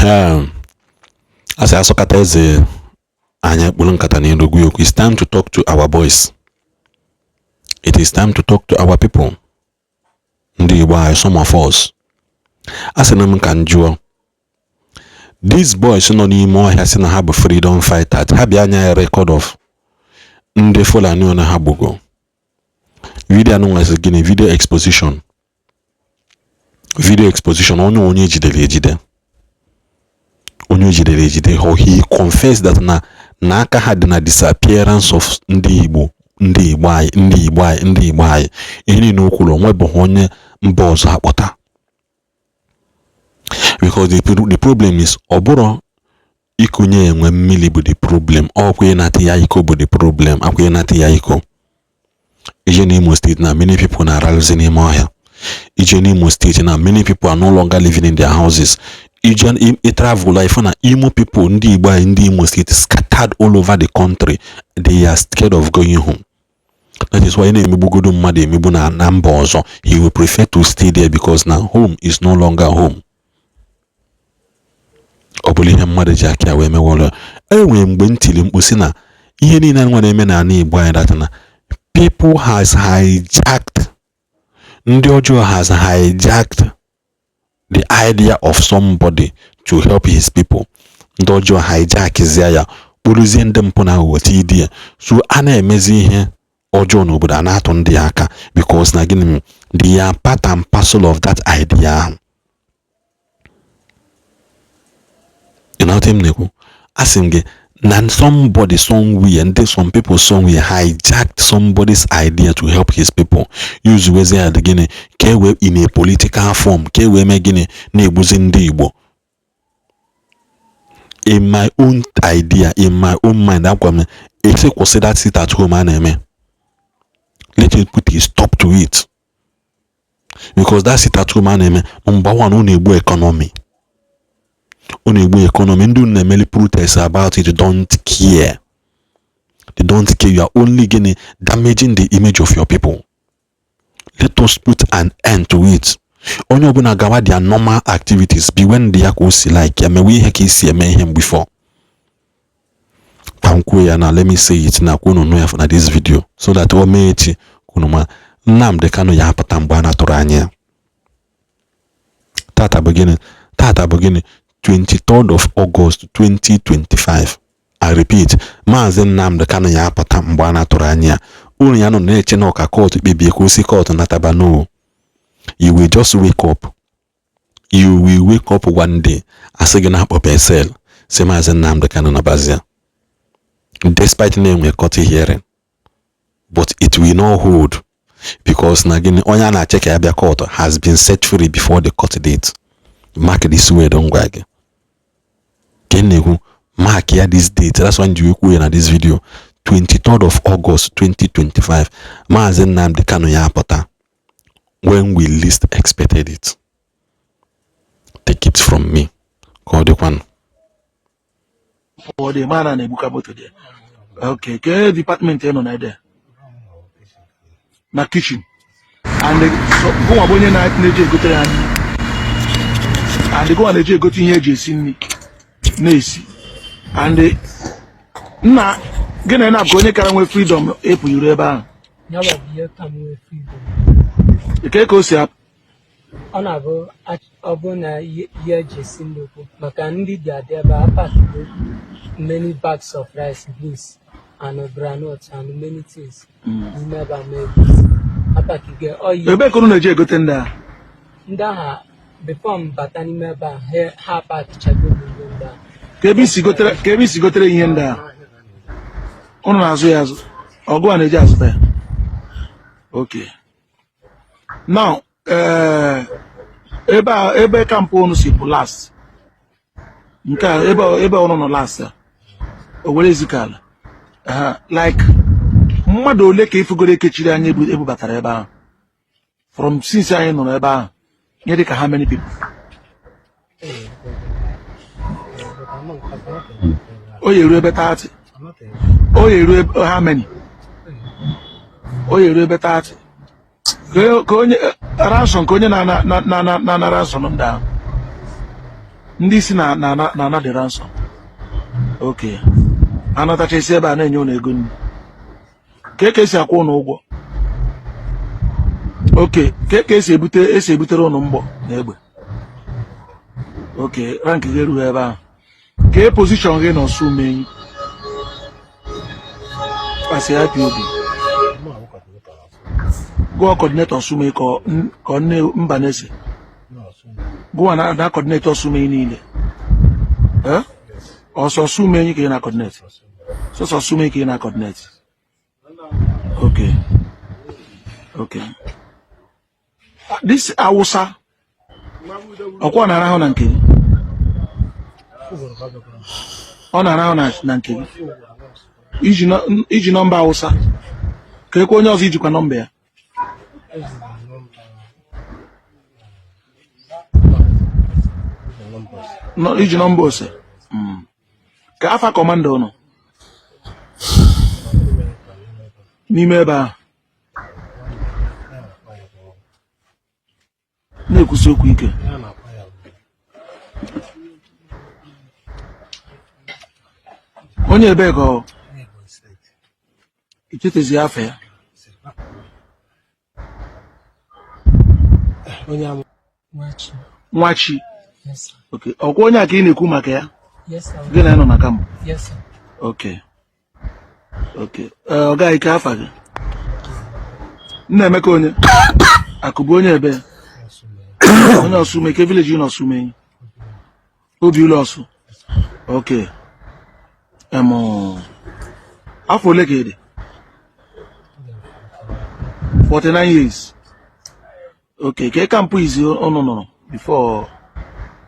As I sokata eze anya kpulu nkata na ndogwu okwu, it's time to talk to our boys. It is time to talk to our people. Ndị Igbo, some of us. Asị m ka njụọ. These boys nọ n'ime ọhịa sị na ha bụ freedom fighters. Ha bịa anya record of ndị Fulani na ha gbugo. Video anụnwasị gịnị? Video exposition. Video exposition. Onye ejidere ejide. Onye ejidere ejide. How he confessed that na aka ha dị na disappearance of ndị Igbo. Ndị Igbo anyị. Ihe niile o kwuru onwe bụ onye mba ọzọ akpọta. Because the problem is oburo ikunye enwe mmili bụ the problem. Okwe nati ya iko bụ the problem. Akwe nati ya iko. Ije n'Imo State na many people na rallies in Imo. Ije n'Imo State na many people are no longer living in their houses. Ije travel life na Imo people ndị Igbo in the Imo State scattered all over the country. They are scared of going home. That is why Mebugodu Made Mibuna Nambozo, he will prefer to stay there because now home is no longer home. Obulihe mmadụ ji aka wee mewolo enwe mgbe ntili mkposina ihe niile nwere eme na ani Igbo anyị datana people has hijacked ndị ọjọọ has hijacked the idea of somebody to help his people. Ndị ọjọọ hijack ya kpụrụzie ndị mpụ na aghọta idea so a na-emezi ihe ọjọọ n'obodo a na-atụ ndị aka because na gịnị they are part and parcel of that idea. You know what I mean? Asking then somebody somewhere and some people somewhere hijacked somebody's idea to help his people. Use weze at the Guinea, kewe in a political form, kewe megine nebuzin Ndigbo. In my own idea, in my own mind, I'm coming. If you consider sit at home and let it put a stop to it. Because that sit at home and number one on Igbo economy. On Igbo economy, don't really protest about it. They don't care. They don't care. You are only damaging the image of your people. Let us put an end to it. Only obuna gawa their normal activities. Be when they are see like we see him before. Now let me say it na kuno no for this video so that we may kunuma nam de kano ya patamba na toranya. Tata beginning 23rd of August 2025. I repeat, Mazen Nam the Kanaya Patambana Torania. Uniano Nechenoka court baby Kusi court Natabano. You will just wake up. You will wake up one day as a up of a cell. Same as Nam the Kananabazia. Despite name we caught hearing. But it will not hold because Nagini Oyana Chekabia court has been set free before the court date. Mark this way, don't wag. Mark here this date. That's when you in this video. 23rd of August 2025. Mazen Nam the Kanoya Pota. When we least expected it. Take it from me. Call the one. For the man and a book about today. Okay, okay, department no there. Na kitchen. And the go abonye na neje go tell and they go and they go to here JC Nesi and na gene na go nye kara nwe freedom epu yuru ebe ahụ ya ba biye ka nwe freedom ike ka o si ap ọ na-abụ ọbụ na ye JC ndokwu maka ndị dị adị ebe apart many bags of rice beans and groundnut and many things never made apart get oil ebe ko na je egote ndị aha before mbata n'ime ebe a ha pakichago ndị a kebi si gotere ihe ndị a ụnụ na-azụ ya azụ ọgụ a na-eji azụta ya. Okay, now ebe kampụ ụnụ si bụ last nke a ebe ụnụ nọ last ya o were ezikala like mmadụ ole ka ifugoro ekechiri anyị ebubatara ebe ahụ from since anyị nọ ebe ahụ nye ka how many people? Oh, you read better. Oh, you read how many? Oh, you read better. Go ransom, go na ransom down. ndị si na the ransom. Okay. Anatacha isi ebe a na-enye ụnụ ego nri. Ka esi akwụ ụnụ ụgwọ. Okay, ka esi ebutere ụnụ mgbọ na egbe. Okay, rank gị erughị ebe ahụ. Ka position gị n'ọsụ umenyi. Asị IPOB. Gụọ coordinator ọsụ umenyi ka ọ nne mba na-ese. Gụọ na coordinator ọsụ umenyi niile. Also ọsụ umenyi ka ị na coordinate. So ọsụ umenyi ka ị na coordinate. Okay. Okay. This Hausa. Ọkwa na-arahụ na nke gị. Ọ na-arahụ na nke gị. Iji nọmba Hausa. Ka ekwe onye ọzọ ijikwa nọmba ya. Iji nọmba ose. Ka afa kọmanda ụnụ. N'ime ebe ahụ. Na-ekwusi okwu ike. Onye ebe ka ọ ichetezi afọ ya. Nwachi. Okay. Ọkwa onye a ka ị na-ekwu maka ya? Gị na ya nọ na kamp? Okay. Okay. Ọ gaghị ike afa gị. Nna-Emeka onye? Akụbụ onye ebe? Onye Ọsụme, ke village in Ọsụme. Obi ụlọ Ọsụ. Okay. Afọ ole ka ị dị? 49 years. Okay. Ke kampụ izi ọnụ nọ before?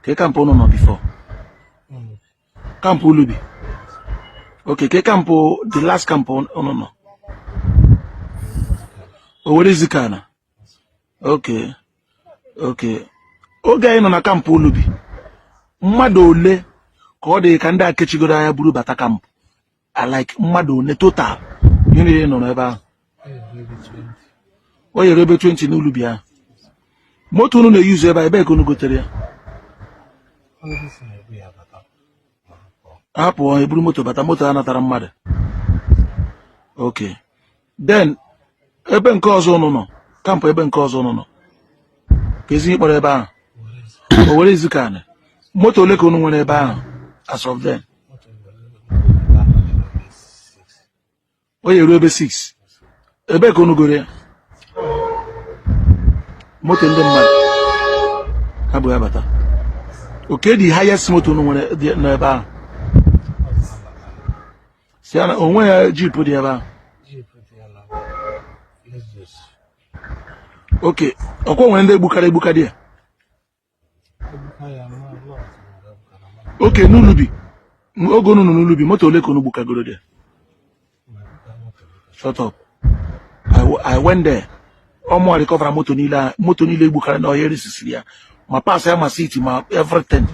Ke kampụ ọnụ nọ before? Kampụ Ulubi. Okay. Ke kampụ the last kampụ ọnụ nọ? Owere Zikana. Okay. Okay. Oge anyị nọ na kampụ Ulubi, mmadụ ole ka ọ dị ka ndị akechigoro anya buru bata kampụ? Like mmadụ ole total ihe niile nọ n'ebe ahụ? O yere ebe 20 n'Ulubi ahụ. Moto unu na-eyuzu ebe a, ebe ka unu gotere ya? Hapụ eburu moto bata, moto a natara mmadụ. Okay. Then ebe nke ọzọ unu nọ, kampụ ebe nke ọzọ unu nọ, ka ezi kpọrọ ebe ahụ? Owere Izukane. Moto ole ka unu nwere ebe ahụ as of then? O yeru ebe 6. Ebe ka unu gore ya? Moto ndị mmadụ ha bụ ya bata. Okay, the highest moto unu nwere n'ebe ahụ? Si ya na onwe ya jeep dị ebe ahụ? Okay. Ọkwa nwere ndị egbukara dị ya? Okay, n'Ulubi. Oge unu nọ n'Ulubi, moto ole ka unu gbukagoro dị? Shut up. I went there. Ọmụ recover moto niile egbukara na ọhịa resisiri ya. Ma pass ya ma seat ma everything.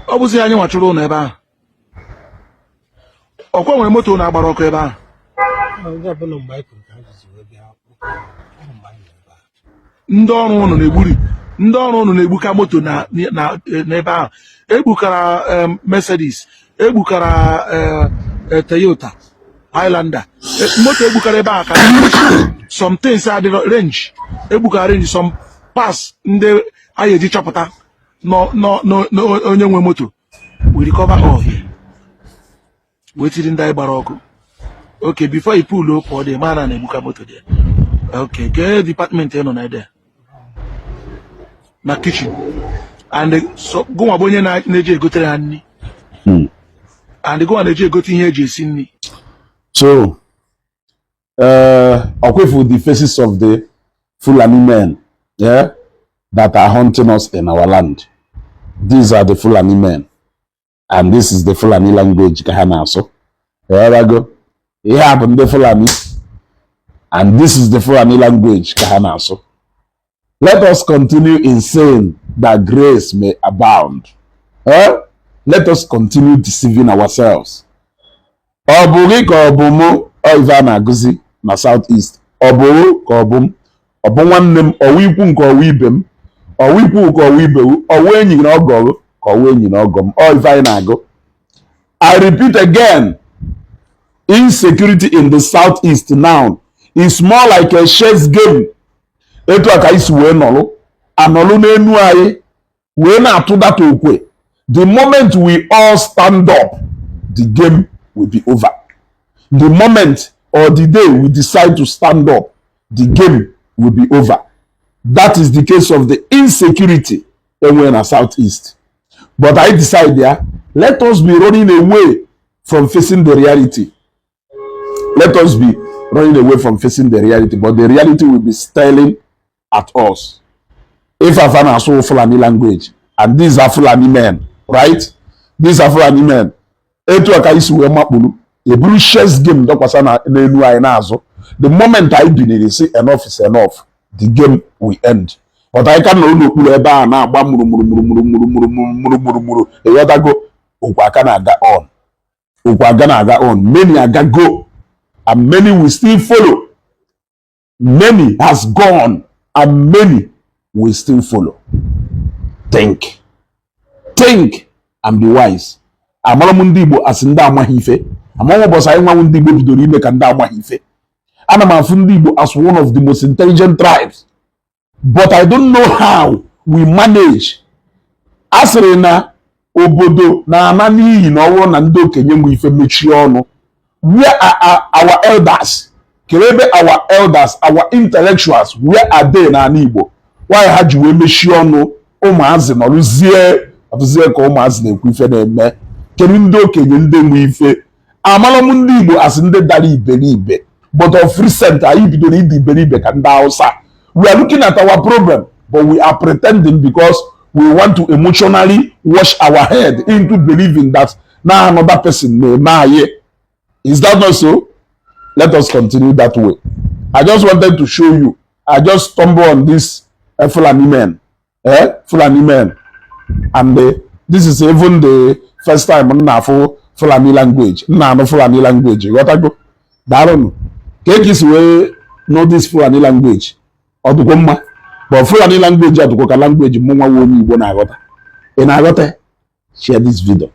Ọ bụzi anyị nwachụrụ ụnụ ebe ahụ. Ọkwa nwere moto na-agbara ọkụ ebe ahụ? Ndị ọrụ ụnụ na-egbuka moto n'ebe ahụ. Egbukara Mercedes, egbukara Toyota Highlander. Moto egbukara ebe ahụ ka some things adịrọ range. Egbukara range some pass ndị anyị eji chọpụta onye nwe moto. We recover all here. Wetiri ndị anyị gbara ọkụ. Okay, before you pull up for the man and ebuka moto there. Okay, get department nọ na there. Na kitchen. And so go abonye na-eji egotere ha nni. And go na-eji egote ihe eji esi nni. So, with the faces of the Fulani men, yeah, that are hunting us in our land. These are the Fulani men. And this is the Fulani language, Kahana. So, there I go. It happened the Fulani. And this is the Fulani language, Kahana. So, let us continue in saying that grace may abound. Let us continue deceiving ourselves. Oburi ka obumu Ivan Aguzi na Southeast. Oburu ka obum. Obunwannem owu ikwu nke owu ibem. Owipu ko wibewu, owenyi na ogo, owenyi na ogom, or if I nago. I repeat again, insecurity in the southeast now is more like a chess game. Etu aka isi wee nọlụ, anọlụ n'enu anyị, wee na-atụ data okwe. The moment we all stand up, the game will be over. The moment or the day we decide to stand up, the game will be over. That is the case of the insecurity in the southeast. But I decide there, let us be running away from facing the reality. Let us be running away from facing the reality, but the reality will be staring at us. If I find a so Fulani language, and these are Fulani men, right? These are Fulani men. Etu aka isi we makpulu, a blue chess game dokwasa na enu ay nazo. The moment I begin, say enough is enough. The game will end. But I can't know okpuru ebe a na agba muru. E yota go okwu aka na aga on. Okwu aga na aga on. Many aga go, and many will still follow. Many has gone, and many will still follow. Think and be wise. Amara Ndigbo as nda amaghị ife. Amara boss anyị nwa Ndigbo bidoro ime ka nda amaghị ife. Ana m afụ Ndigbo as one of the most intelligent tribes. But I don't know how we manage. Asịrị na obodo na ana n'iyi na ọwụrụ na ndị okenye nwe ife mechie ọnụ. Where are our elders? Kerebe our elders, our intellectuals, where are they na ana Igbo? Why ha ji wee mechie ọnụ? Ụmụazị nọrụzie ọtụzie ka ụmụazị na-ekwu ife na-eme. Kedu ndị okenye ndị nwe ife? Amala m ndị Igbo as ndị dara iberibe. But of recent, anyị bidoro ịdị iberibe ka ndị Hausa. We are looking at our problem, but we are pretending because we want to emotionally wash our head into believing that now another person may. Is that not so? Let us continue that way. I just wanted to show you. I just stumbled on this Fulani men. Fulani men. And this is even the first time I'm not for Fulani language. No Fulani language. What I go? Darren, take this way. Know this Fulani language. But Fulani language, or language, Mama Womi, when I got it. And I got it. Share this video.